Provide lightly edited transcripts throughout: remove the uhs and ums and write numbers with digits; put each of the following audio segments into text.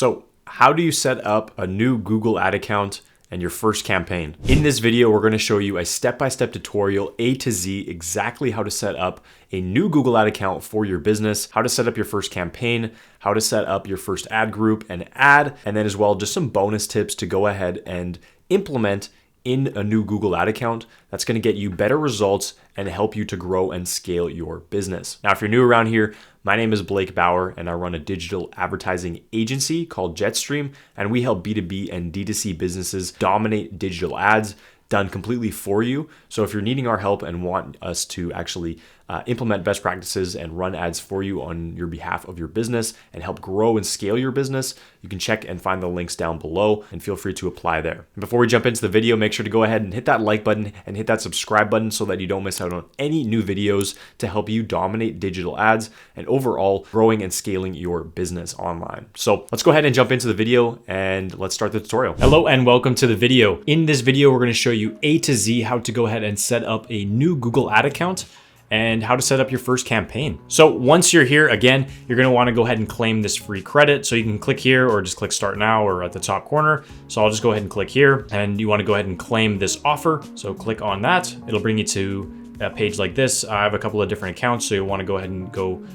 So how do you set up a new Google ad account and your first campaign? In this video, we're going to show you a step-by-step tutorial, A to Z, exactly how to set up a new Google ad account for your business, how to set up your first campaign, how to set up your first ad group and ad, and then as well, just some bonus tips to go ahead and implement in a new Google ad account that's going to get you better results and help you to grow and scale your business. Now, if you're new around here, my name is Blake Bauer and I run a digital advertising agency called Jetstream, and we help B2B and D2C businesses dominate digital ads done completely for you. So if you're needing our help and want us to actually implement best practices and run ads for you on your behalf of your business and help grow and scale your business, you can check and find the links down below and feel free to apply there. And before we jump into the video, make sure to go ahead and hit that like button and hit that subscribe button so that you don't miss out on any new videos to help you dominate digital ads and overall growing and scaling your business online. So let's go ahead and jump into the video and let's start the tutorial. Hello and welcome to the video. In this video, we're going to show you A to Z how to go ahead and set up a new Google ad account and how to set up your first campaign. So once you're here, again, you're gonna wanna go ahead and claim this free credit. So you can click here or just click start now or at the top corner. So I'll just go ahead and click here and you wanna go ahead and claim this offer. So click on that. It'll bring you to a page like this. I have a couple of different accounts, so you'll wanna go ahead and go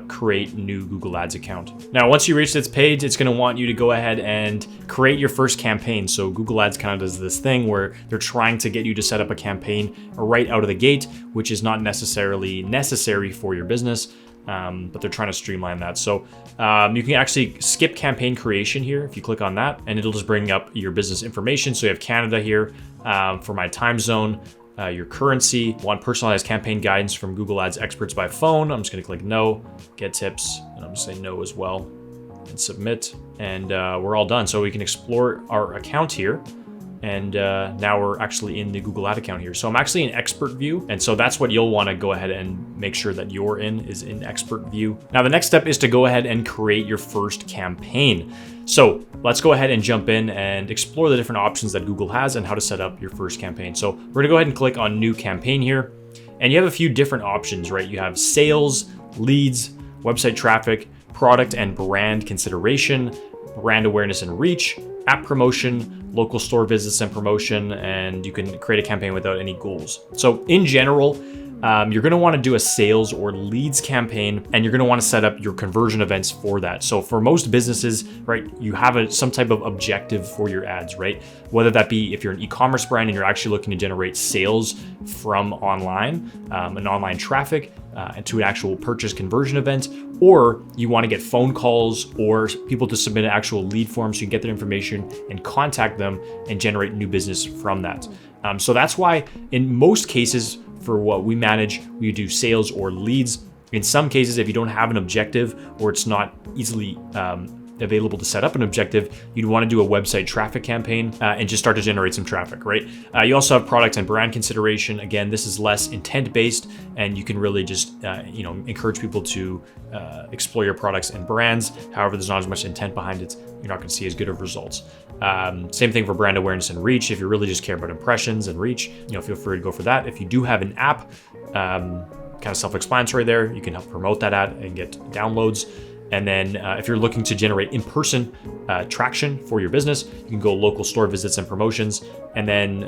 create new Google Ads account. Now, once you reach this page, it's going to want you to go ahead and create your first campaign. So Google Ads kind of does this thing where they're trying to get you to set up a campaign right out of the gate, which is not necessarily necessary for your business, but they're trying to streamline that. So you can actually skip campaign creation here if you click on that, and it'll just bring up your business information. So you have Canada here for my time zone. Your currency, want personalized campaign guidance from Google Ads experts by phone. I'm just gonna click no, get tips, and I'm gonna say no as well, and submit, and we're all done. So we can explore our account here, and now we're actually in the Google Ad account here. So I'm actually in expert view, and so that's what you'll wanna go ahead and make sure that you're is in expert view. Now the next step is to go ahead and create your first campaign. So let's go ahead and jump in and explore the different options that Google has and how to set up your first campaign. So we're gonna go ahead and click on new campaign here, and you have a few different options, right? You have sales, leads, website traffic, product and brand consideration, brand awareness and reach, app promotion, local store visits and promotion, and you can create a campaign without any goals. So in general, you're going to want to do a sales or leads campaign, and you're going to want to set up your conversion events for that. So for most businesses, right, you have some type of objective for your ads, right? Whether that be if you're an e-commerce brand and you're actually looking to generate sales from online, an online traffic, and to an actual purchase conversion event, or you want to get phone calls or people to submit an actual lead form so you can get their information and contact them and generate new business from that. So that's why in most cases, for what we manage, we do sales or leads. In some cases, if you don't have an objective or it's not easily available to set up an objective, you'd want to do a website traffic campaign and just start to generate some traffic, right? You also have product and brand consideration. Again, this is less intent-based, and you can really just encourage people to explore your products and brands. However, there's not as much intent behind it. You're not going to see as good of results. Same thing for brand awareness and reach. If you really just care about impressions and reach, feel free to go for that. If you do have an app, kind of self-explanatory there, you can help promote that ad and get downloads. And then if you're looking to generate in-person traction for your business, you can go local store visits and promotions, and then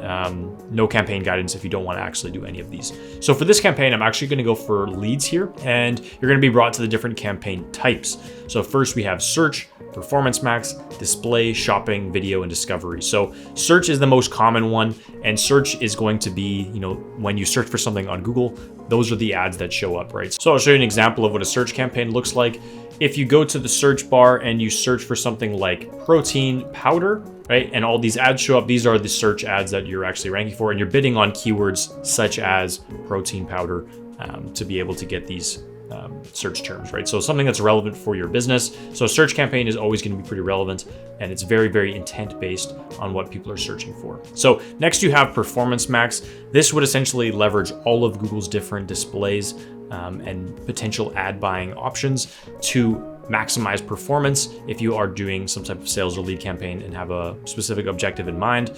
no campaign guidance if you don't want to actually do any of these. So for this campaign, I'm actually going to go for leads here, and you're going to be brought to the different campaign types. So first we have search, performance max, display, shopping, video, and discovery. So search is the most common one, and search is going to be, when you search for something on Google, those are the ads that show up, right? So I'll show you an example of what a search campaign looks like. If you go to the search bar and you search for something like protein powder, right, and all these ads show up, these are the search ads that you're actually ranking for, and you're bidding on keywords such as protein powder to be able to get these search terms, right? So something that's relevant for your business. So a search campaign is always going to be pretty relevant, and it's very, very intent based on what people are searching for. So next you have Performance Max. This would essentially leverage all of Google's different displays and potential ad buying options to maximize performance if you are doing some type of sales or lead campaign and have a specific objective in mind.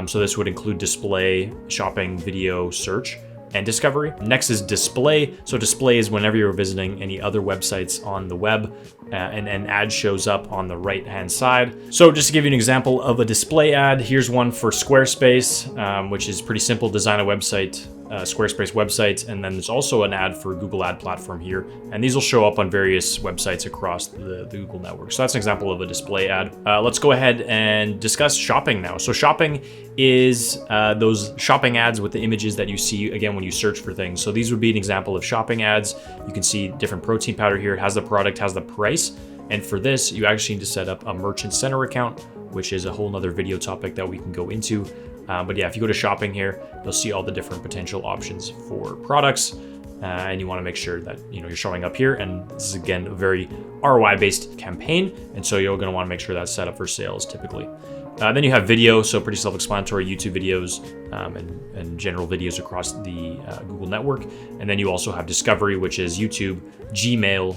So this would include display, shopping, video, search. and discovery. Next is display. So display is whenever you're visiting any other websites on the web, and an ad shows up on the right-hand side. So just to give you an example of a display ad, here's one for Squarespace, which is pretty simple: design a website, Squarespace website, and then there's also an ad for Google Ad Platform here, and these will show up on various websites across the Google network. So that's an example of a display ad. Let's go ahead and discuss shopping now. So shopping is those shopping ads with the images that you see again when you search for things. So these would be an example of shopping ads. You can see different protein powder here. It has the product, has the price, and for this you actually need to set up a merchant center account, which is a whole nother video topic that we can go into. But yeah, if you go to shopping here, you'll see all the different potential options for products, and you want to make sure that you're showing up here. And this is again a very ROI-based campaign, and so you're going to want to make sure that's set up for sales typically. Then you have video, so pretty self-explanatory: YouTube videos and general videos across the Google network. And then you also have discovery, which is YouTube, Gmail,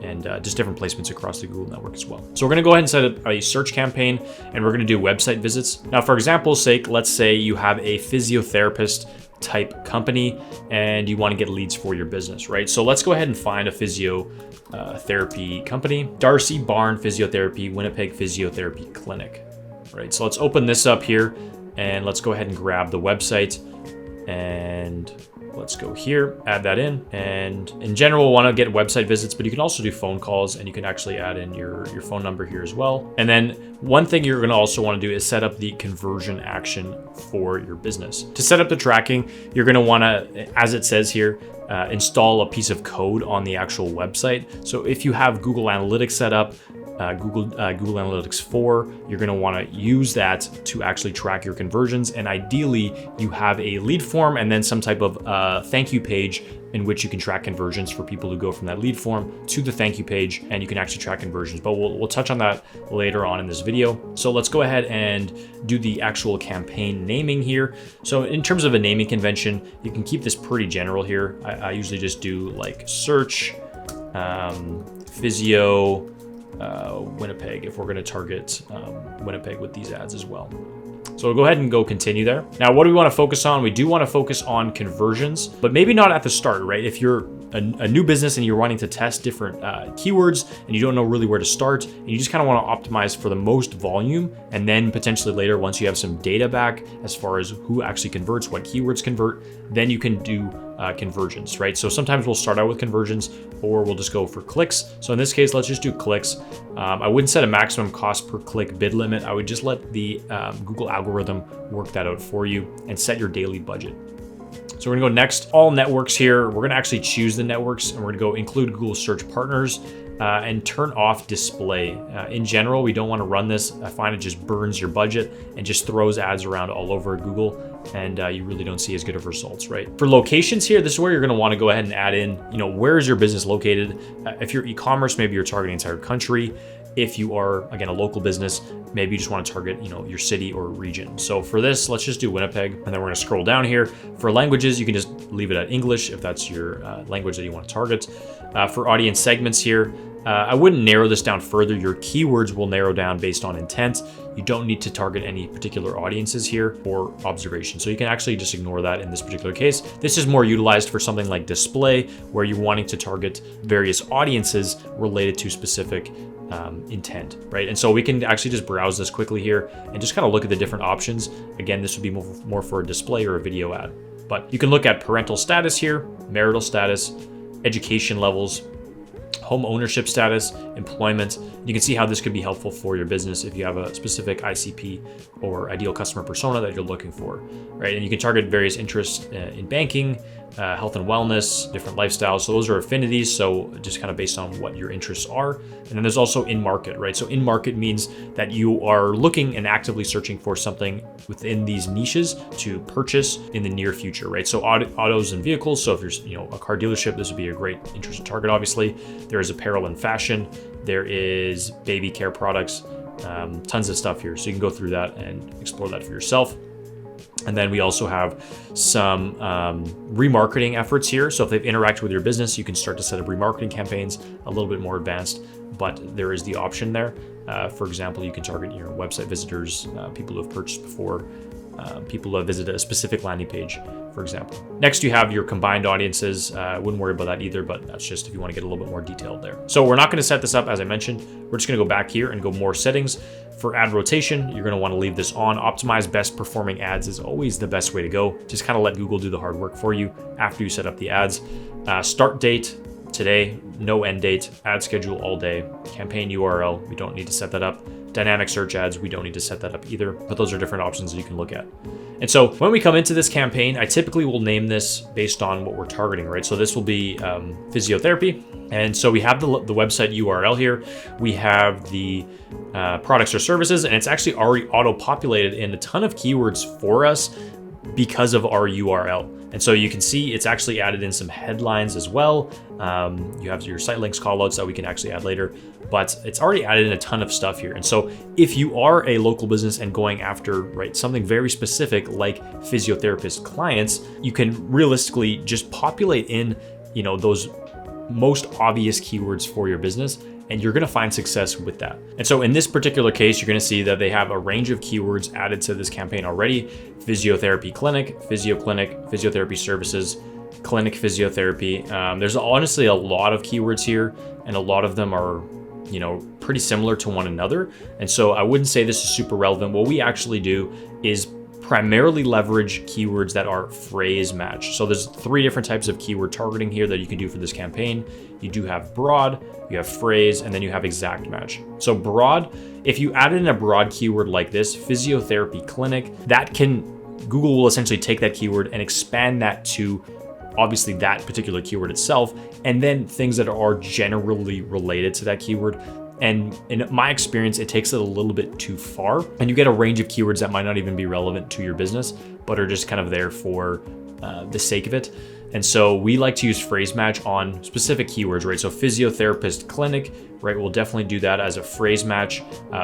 and just different placements across the Google network as well. So we're gonna go ahead and set up a search campaign, and we're gonna do website visits. Now, for example's sake, let's say you have a physiotherapist type company and you wanna get leads for your business, right? So let's go ahead and find a physiotherapy company: Darcy Barn Physiotherapy, Winnipeg Physiotherapy Clinic, right? So let's open this up here and let's go ahead and grab the website, and let's go here, add that in. And in general, we'll want to get website visits, but you can also do phone calls, and you can actually add in your phone number here as well. And then one thing you're going to also want to do is set up the conversion action for your business. To set up the tracking, you're going to want to, as it says here, install a piece of code on the actual website. So if you have Google Analytics set up, Google Analytics 4, you're going to want to use that to actually track your conversions. And ideally, you have a lead form and then some type of thank you page in which you can track conversions for people who go from that lead form to the thank you page, and you can actually track conversions. But we'll touch on that later on in this video. So let's go ahead and do the actual campaign naming here. So in terms of a naming convention, you can keep this pretty general here. I usually just do like search physio Winnipeg, if we're going to target Winnipeg with these ads as well. So we'll go ahead and go continue there. Now, what do we want to focus on? We do want to focus on conversions, but maybe not at the start, right? If you're a new business and you're wanting to test different keywords and you don't know really where to start, and you just kind of want to optimize for the most volume, and then potentially later, once you have some data back as far as who actually converts, what keywords convert, then you can do conversions, right? So sometimes we'll start out with conversions, or we'll just go for clicks. So in this case, let's just do clicks. I wouldn't set a maximum cost per click bid limit. I would just let the Google algorithm work that out for you and set your daily budget. So we're gonna go next, all networks here. We're gonna actually choose the networks, and we're gonna go include Google Search Partners and turn off display. In general, we don't wanna run this. I find it just burns your budget and just throws ads around all over Google, and you really don't see as good of results, right? For locations here, this is where you're gonna wanna go ahead and add in, where is your business located? If you're e-commerce, maybe you're targeting the entire country. If you are, again, a local business, maybe you just want to target, your city or region. So for this, let's just do Winnipeg, and then we're going to scroll down here. For languages, you can just leave it at English if that's your language that you want to target. For audience segments here, I wouldn't narrow this down further. Your keywords will narrow down based on intent. You don't need to target any particular audiences here or observation. So you can actually just ignore that in this particular case. This is more utilized for something like display, where you're wanting to target various audiences related to specific intent, right? And so we can actually just browse this quickly here and just kind of look at the different options. Again, this would be more for a display or a video ad, but you can look at parental status here, marital status, education levels, home ownership status, employment. You can see how this could be helpful for your business if you have a specific ICP or ideal customer persona that you're looking for, right? And you can target various interests in banking, health and wellness, different lifestyles. So those are affinities. So just kind of based on what your interests are. And then there's also in market, right? So in market means that you are looking and actively searching for something within these niches to purchase in the near future, right? So autos and vehicles. So if you're, a car dealership, this would be a great interest to target. Obviously, there is apparel and fashion. There is baby care products, tons of stuff here. So you can go through that and explore that for yourself. And then we also have some remarketing efforts here. So if they've interacted with your business, you can start to set up remarketing campaigns, a little bit more advanced, but there is the option there. For example, you can target your website visitors, people who have purchased before, people who have visited a specific landing page, for example. Next, you have your combined audiences. Wouldn't worry about that either, but that's just if you want to get a little bit more detailed there. So we're not going to set this up, as I mentioned. We're just going to go back here and go more settings. For ad rotation, you're going to want to leave this on. Optimize best performing ads is always the best way to go. Just kind of let Google do the hard work for you after you set up the ads. Start date, today, no end date. Ad schedule all day. Campaign URL, we don't need to set that up. Dynamic search ads, we don't need to set that up either, but those are different options that you can look at. And so when we come into this campaign, I typically will name this based on what we're targeting, right? So this will be physiotherapy. And so we have the website URL here. We have the products or services, and it's actually already auto-populated in a ton of keywords for us because of our URL. And so you can see it's actually added in some headlines as well. You have your site links callouts that we can actually add later, but it's already added in a ton of stuff here. And so if you are a local business and going after, right, something very specific like physiotherapist clients, you can realistically just populate in, you know, those most obvious keywords for your business, and you're going to find success with that. And so in this particular case, you're going to see that they have a range of keywords added to this campaign already. Physiotherapy clinic, physio clinic, physiotherapy services, clinic physiotherapy. There's honestly a lot of keywords here, and a lot of them are, you know, pretty similar to one another. And so I wouldn't say this is super relevant. What we actually do is primarily leverage keywords that are phrase matched. So there's 3 different types of keyword targeting here that you can do for this campaign. You do have broad, you have phrase, and then you have exact match. So broad, if you add in a broad keyword like this, physiotherapy clinic, Google will essentially take that keyword and expand that to obviously that particular keyword itself, and then things that are generally related to that keyword. And in my experience, it takes it a little bit too far, and you get a range of keywords that might not even be relevant to your business, but are just kind of there for the sake of it. And so we like to use phrase match on specific keywords, right? So physiotherapist clinic, right? We'll definitely do that as a phrase match.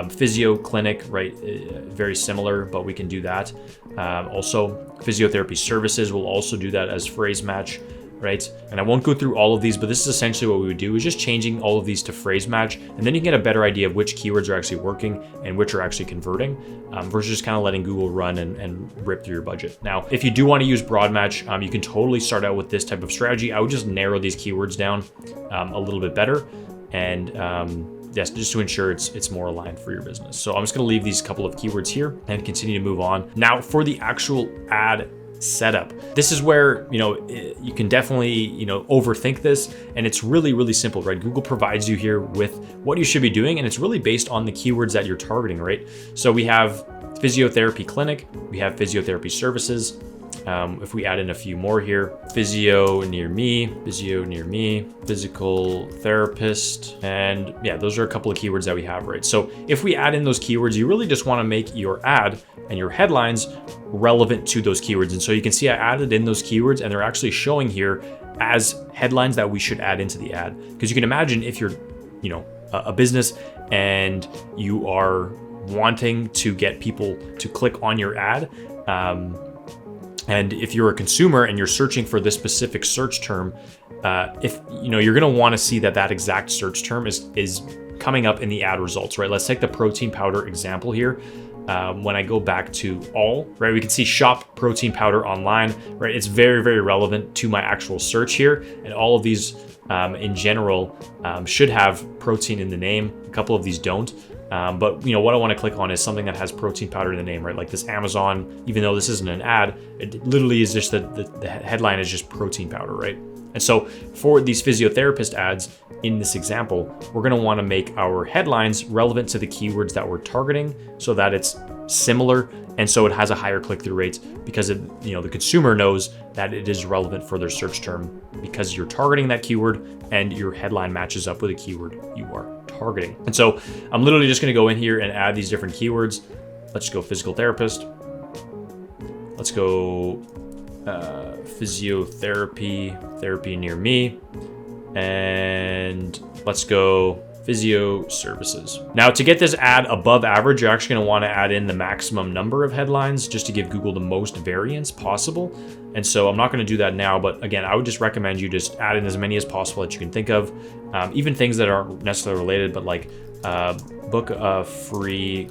Physio clinic, right? Very similar, but we can do that. Also, physiotherapy services, we'll also do that as phrase match, right? And I won't go through all of these, but this is essentially what we would do, is just changing all of these to phrase match, and then you can get a better idea of which keywords are actually working and which are actually converting, versus just kind of letting Google run and rip through your budget. Now, if you do want to use broad match, you can totally start out with this type of strategy. I would just narrow these keywords down a little bit better, and yes, just to ensure it's more aligned for your business. So I'm just going to leave these couple of keywords here and continue to move on. Now for the actual ad setup. This is where, you know, you can definitely, you know, overthink this, and it's really, really simple, right? Google provides you here with what you should be doing, and it's really based on the keywords that you're targeting, right? So we have physiotherapy clinic, we have physiotherapy services. If we add in a few more here, physio near me, physical therapist, and yeah, those are a couple of keywords that we have, right? So if we add in those keywords, you really just want to make your ad and your headlines relevant to those keywords. And so you can see I added in those keywords, and they're actually showing here as headlines that we should add into the ad. Because you can imagine if you're, you know, a business and you are wanting to get people to click on your ad, and if you're a consumer and you're searching for this specific search term, if you know, you're going to want to see that exact search term is coming up in the ad results, right? Let's take the protein powder example here. When I go back to all, right, we can see shop protein powder online, right? It's very, very relevant to my actual search here. And all of these in general should have protein in the name. A couple of these don't. But you know, what I want to click on is something that has protein powder in the name, right? Like this Amazon, even though this isn't an ad, it literally is just the headline is just protein powder, right? And so for these physiotherapist ads in this example, we're going to want to make our headlines relevant to the keywords that we're targeting so that it's similar, and so it has a higher click-through rate, because it, you know, the consumer knows that it is relevant for their search term because you're targeting that keyword and your headline matches up with a keyword you are targeting. And so I'm literally just going to go in here and add these different keywords. Let's go physical therapist. Let's go physiotherapy, therapy near me, and let's go physio services. Now to get this ad above average, you're actually going to want to add in the maximum number of headlines just to give Google the most variance possible. And so I'm not going to do that now, but again, I would just recommend you just add in as many as possible that you can think of, even things that aren't necessarily related, but like book a free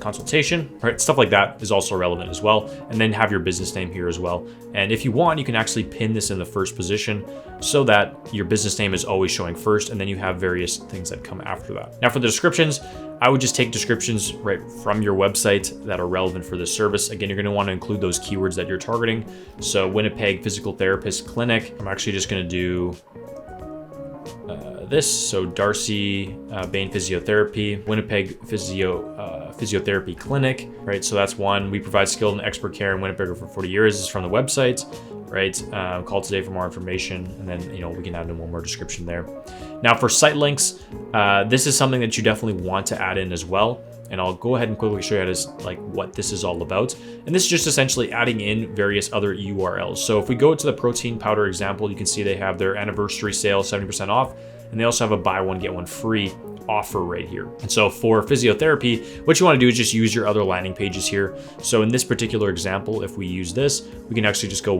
consultation, right? Stuff like that is also relevant as well. And then have your business name here as well. And if you want, you can actually pin this in the first position so that your business name is always showing first, and then you have various things that come after that. Now for the descriptions, I would just take descriptions right from your website that are relevant for this service. Again, you're going to want to include those keywords that you're targeting. So Winnipeg Physical Therapist Clinic, I'm actually just going to do this. So Darcy Bain Physiotherapy, Winnipeg Physiotherapy Clinic, right? So that's one. We provide skilled and expert care in Winnipeg for 40 years. This is from the website, right? Call today for more information, and then we can add in one more description there. Now for site links, this is something that you definitely want to add in as well. And I'll go ahead and quickly show you how to, what this is all about. And this is just essentially adding in various other URLs. So if we go to the protein powder example, you can see they have their anniversary sale, 70% off. And they also have a buy one, get one free offer right here. And so for physiotherapy, what you want to do is just use your other landing pages here. So in this particular example, if we use this, we can actually just go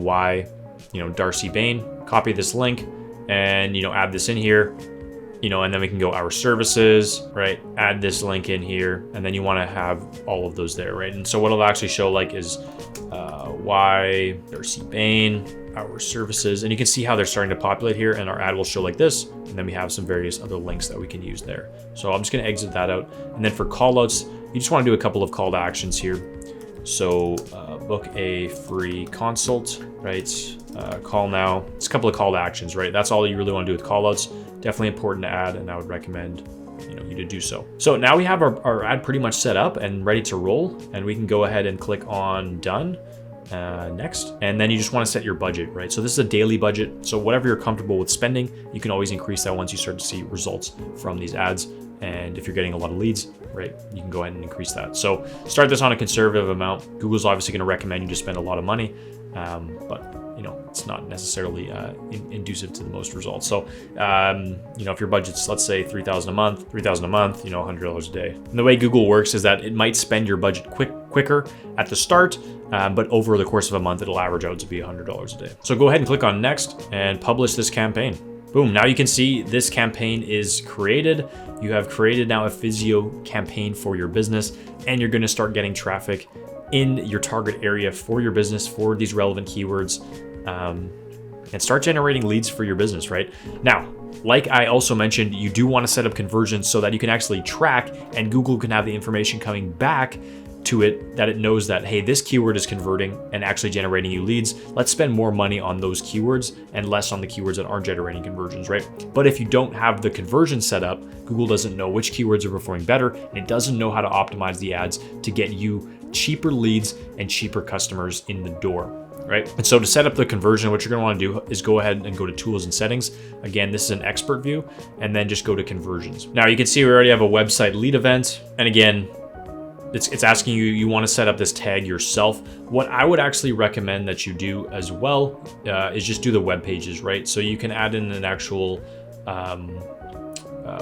Darcy Bain, copy this link, and add this in here. And then we can go our services, right? Add this link in here, and then you want to have all of those there, right? And so what it'll actually show is why Darcy Bain, our services, and you can see how they're starting to populate here, and our ad will show like this, and then we have some various other links that we can use there. So I'm just going to exit that out. And then for callouts, you just want to do a couple of call to actions here. So book a free consult, right? Call now. It's a couple of call to actions, right? That's all you really want to do with callouts. Definitely important to add, and I would recommend you to do so. So now we have our ad pretty much set up and ready to roll, and we can go ahead and click on done. Next, and then you just want to set your budget, right? So this is a daily budget, so whatever you're comfortable with spending, you can always increase that once you start to see results from these ads. And if you're getting a lot of leads, right, you can go ahead and increase that. So start this on a conservative amount. Google's obviously going to recommend you to spend a lot of money, but it's not necessarily inducive to the most results. So if your budget's, let's say $3,000 a month, $100 a day. And the way Google works is that it might spend your budget quicker at the start, but over the course of a month, it'll average out to be $100 a day. So go ahead and click on next and publish this campaign. Boom, now you can see this campaign is created. You have created now a physio campaign for your business, and you're gonna start getting traffic in your target area for your business for these relevant keywords, and start generating leads for your business, right? Now, like I also mentioned, you do wanna set up conversions so that you can actually track, and Google can have the information coming back to it that it knows that, hey, this keyword is converting and actually generating you leads. Let's spend more money on those keywords and less on the keywords that aren't generating conversions, right? But if you don't have the conversion set up, Google doesn't know which keywords are performing better, and it doesn't know how to optimize the ads to get you cheaper leads and cheaper customers in the door, right? And so to set up the conversion, what you're gonna wanna do is go ahead and go to tools and settings. Again, this is an expert view, and then just go to conversions. Now you can see we already have a website lead event. And again, it's asking you want to set up this tag yourself. What I would actually recommend that you do as well is just do the web pages, right? So you can add in an actual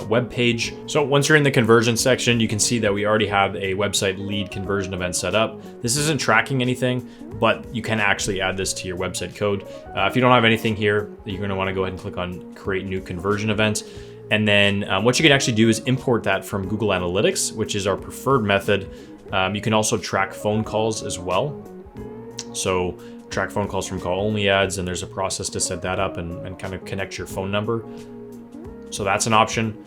web page. So once you're in the conversion section, you can see that we already have a website lead conversion event set up. This isn't tracking anything, but you can actually add this to your website code. If you don't have anything here, you're going to want to go ahead and click on create new conversion event. And then what you can actually do is import that from Google Analytics, which is our preferred method. You can also track phone calls as well. So track phone calls from call only ads, and there's a process to set that up and kind of connect your phone number. So that's an option.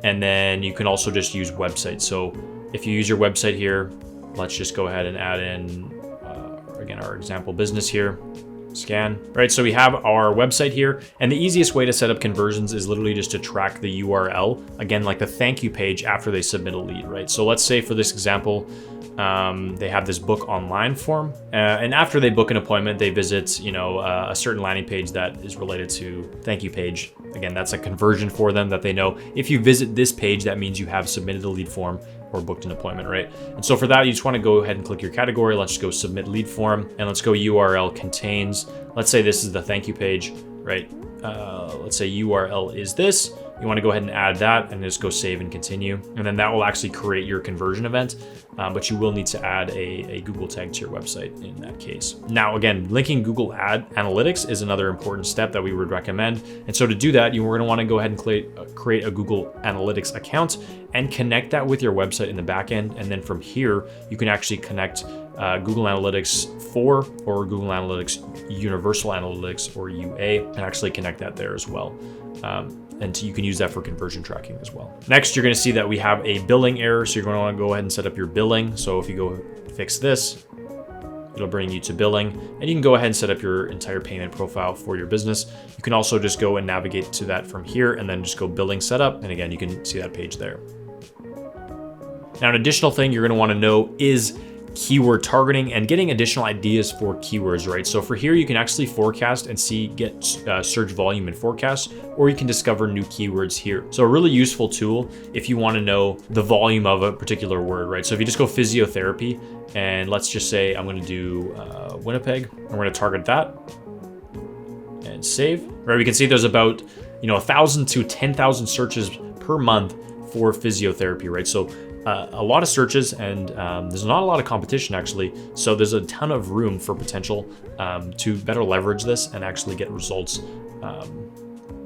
And then you can also just use website. So if you use your website here, let's just go ahead and add in, again, our example business here. Scan, right? So we have our website here, and the easiest way to set up conversions is literally just to track the URL, again, like the thank you page after they submit a lead, right? So let's say for this example, they have this book online form, and after they book an appointment, they visit, a certain landing page that is related to thank you page. Again, that's a conversion for them that they know if you visit this page, that means you have submitted a lead form or booked an appointment, right? And so for that, you just want to go ahead and click your category. Let's just go submit lead form, and let's go URL contains. Let's say this is the thank you page, right? Let's say URL is this, you want to go ahead and add that and just go save and continue. And then that will actually create your conversion event, but you will need to add a Google tag to your website in that case. Now, again, linking Google Ad Analytics is another important step that we would recommend. And so to do that, you're going to want to go ahead and create a Google Analytics account and connect that with your website in the back end. And then from here, you can actually connect Google Analytics 4 or Google Analytics Universal Analytics or UA and actually connect that there as well. And you can use that for conversion tracking as well. Next, you're going to see that we have a billing error. So you're going to want to go ahead and set up your billing. So if you go fix this, it'll bring you to billing, and you can go ahead and set up your entire payment profile for your business. You can also just go and navigate to that from here and then just go billing setup. And again, you can see that page there. Now, an additional thing you're going to want to know is keyword targeting and getting additional ideas for keywords, right? So for here, you can actually forecast and get search volume and forecast, or you can discover new keywords here. So a really useful tool if you want to know the volume of a particular word, right? So if you just go physiotherapy, and let's just say I'm going to do Winnipeg, I'm going to target that and save, right? We can see there's about 1,000 to 10,000 searches per month for physiotherapy, right? So a lot of searches, and there's not a lot of competition actually. So there's a ton of room for potential to better leverage this and actually get results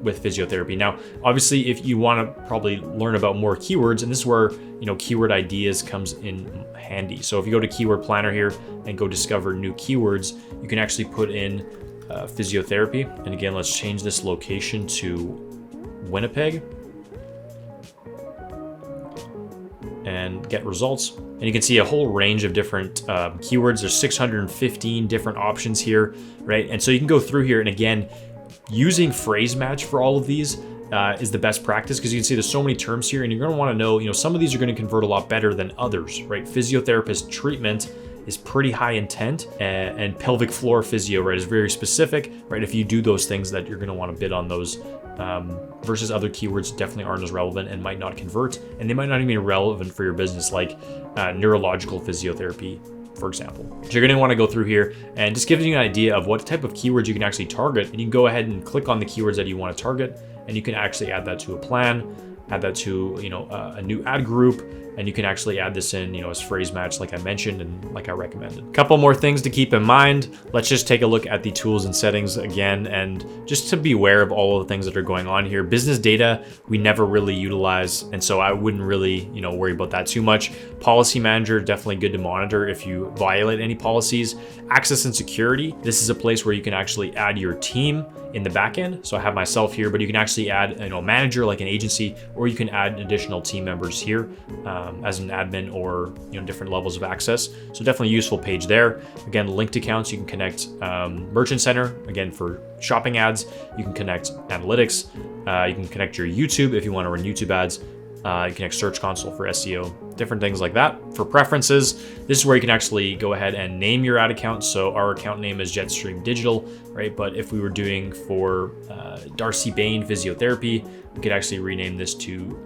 with physiotherapy. Now, obviously, if you want to probably learn about more keywords, and this is where keyword ideas comes in handy. So if you go to Keyword Planner here and go discover new keywords, you can actually put in physiotherapy. And again, let's change this location to Winnipeg and get results. And you can see a whole range of different keywords. There's 615 different options here, right? And so you can go through here, and again, using phrase match for all of these is the best practice, because you can see there's so many terms here, and you're going to want to know, some of these are going to convert a lot better than others, right? Physiotherapist treatment is pretty high intent, and pelvic floor physio, right, is very specific, right? If you do those things, that you're going to want to bid on those, versus other keywords definitely aren't as relevant and might not convert, and they might not even be relevant for your business, like neurological physiotherapy, for example. So you're going to want to go through here and just giving you an idea of what type of keywords you can actually target, and you can go ahead and click on the keywords that you want to target, and you can actually add that to a plan, add that to a new ad group, and you can actually add this in as phrase match, like I mentioned and like I recommended. A couple more things to keep in mind. Let's just take a look at the tools and settings again, and just to be aware of all of the things that are going on here. Business data we never really utilize, and so I wouldn't really worry about that too much. Policy manager, definitely good to monitor if you violate any policies. Access and security, this is a place where you can actually add your team in the back end. So I have myself here, but you can actually add a manager like an agency, or you can add additional team members here as an admin, or different levels of access. So definitely a useful page there. Again, linked accounts, you can connect Merchant Center, again for shopping ads. You can connect analytics. You can connect your YouTube if you want to run YouTube ads. You can connect Search Console for SEO, different things like that. For preferences, this is where you can actually go ahead and name your ad account. So our account name is Jetstream Digital, right? But if we were doing for Darcy Bain Physiotherapy, we could actually rename this to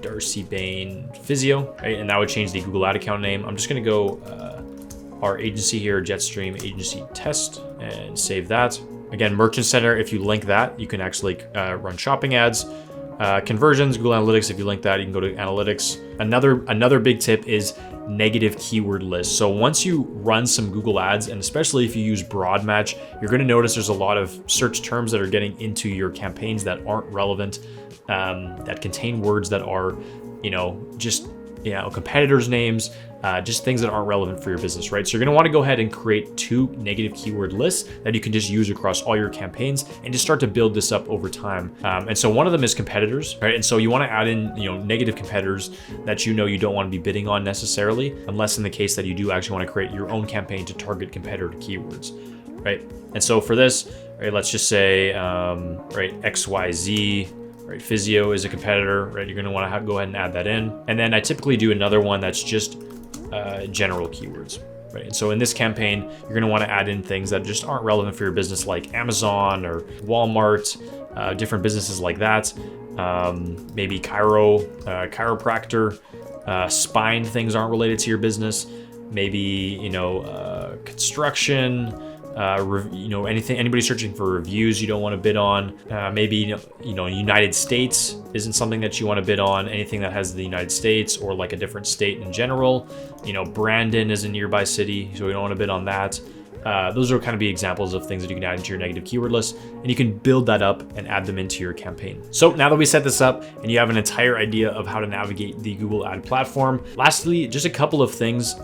Darcy Bain Physio, right? And that would change the Google ad account name. I'm just going to go our agency here, Jetstream Agency Test, and save that. Again, Merchant Center, if you link that, you can actually run shopping ads. Conversions, Google Analytics, if you link that, you can go to Analytics. Another big tip is negative keyword lists. So once you run some Google ads, and especially if you use broad match, you're going to notice there's a lot of search terms that are getting into your campaigns that aren't relevant, that contain words that are, just competitors' names, just things that aren't relevant for your business, right? So you're gonna wanna go ahead and create 2 negative keyword lists that you can just use across all your campaigns, and just start to build this up over time. And so one of them is competitors, right? And so you wanna add in negative competitors that you don't wanna be bidding on necessarily, unless in the case that you do actually wanna create your own campaign to target competitor keywords, right? And so for this, right, let's just say, right, XYZ, right, physio is a competitor, right? You're gonna wanna go ahead and add that in. And then I typically do another one that's just general keywords, right? And so in this campaign, you're gonna wanna add in things that just aren't relevant for your business, like Amazon or Walmart, different businesses like that. Maybe chiropractor, spine things aren't related to your business. Maybe, construction, anything, anybody searching for reviews you don't want to bid on. Maybe, United States isn't something that you want to bid on. Anything that has the United States or like a different state in general. Brandon is a nearby city, so we don't want to bid on that. Those are kind of be examples of things that you can add into your negative keyword list, and you can build that up and add them into your campaign. So now that we set this up and you have an entire idea of how to navigate the Google ad platform, lastly, just a couple of things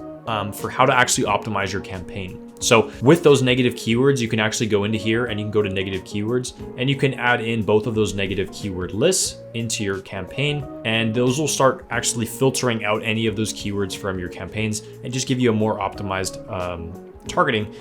for how to actually optimize your campaign. So with those negative keywords, you can actually go into here and you can go to negative keywords and you can add in both of those negative keyword lists into your campaign. And those will start actually filtering out any of those keywords from your campaigns and just give you a more optimized targeting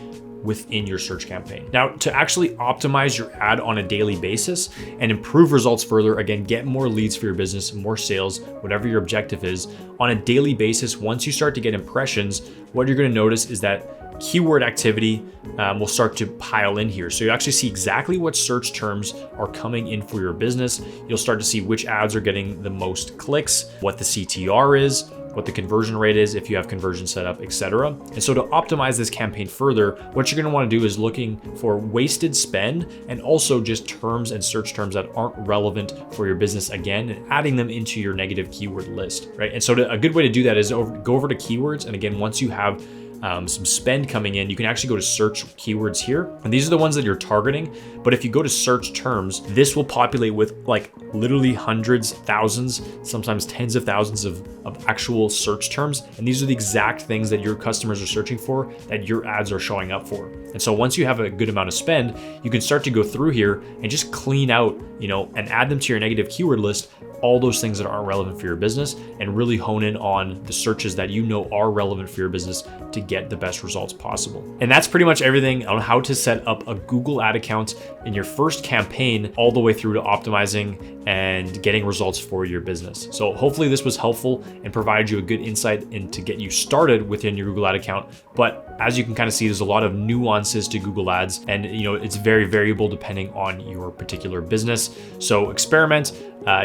within your search campaign. Now, to actually optimize your ad on a daily basis and improve results further, again, get more leads for your business, more sales, whatever your objective is, on a daily basis, once you start to get impressions, what you're gonna notice is that keyword activity will start to pile in here. So you actually see exactly what search terms are coming in for your business. You'll start to see which ads are getting the most clicks, what the CTR is, what the conversion rate is, if you have conversion set up, etc. And so to optimize this campaign further, what you're gonna wanna do is looking for wasted spend and also just terms and search terms that aren't relevant for your business again, and adding them into your negative keyword list, right? And so a good way to do that is go over to keywords. And again, once you have some spend coming in, you can actually go to search keywords here. And these are the ones that you're targeting. But if you go to search terms, this will populate with like literally hundreds, thousands, sometimes tens of thousands of actual search terms. And these are the exact things that your customers are searching for, that your ads are showing up for. And so once you have a good amount of spend, you can start to go through here and just clean out, and add them to your negative keyword list, all those things that aren't relevant for your business, and really hone in on the searches that are relevant for your business to get the best results possible. And that's pretty much everything on how to set up a Google ad account in your first campaign, all the way through to optimizing and getting results for your business. So hopefully this was helpful and provided you a good insight into get you started within your Google ad account. But as you can kind of see, there's a lot of nuances to Google ads, and it's very variable depending on your particular business. So experiment,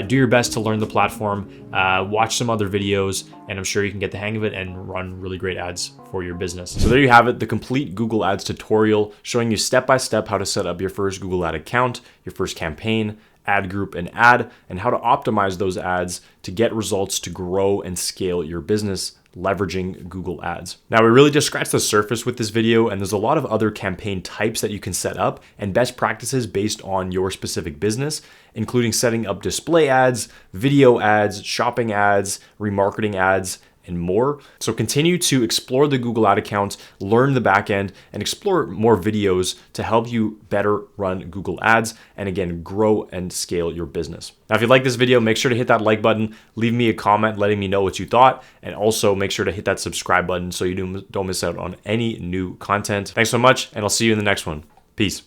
do your best to learn the platform, watch some other videos, and I'm sure you can get the hang of it and run really great ads for your business. So there you have it, the complete Google Ads tutorial showing you step-by-step how to set up your first Google ad account, your first campaign, ad group, and ad, and how to optimize those ads to get results to grow and scale your business leveraging Google Ads. Now, we really just scratched the surface with this video, and there's a lot of other campaign types that you can set up and best practices based on your specific business, including setting up display ads, video ads, shopping ads, remarketing ads, and more. So continue to explore the Google ad account, learn the back end, and explore more videos to help you better run Google ads and again, grow and scale your business. Now, if you like this video, make sure to hit that like button, leave me a comment letting me know what you thought, and also make sure to hit that subscribe button so you don't miss out on any new content. Thanks so much, and I'll see you in the next one. Peace.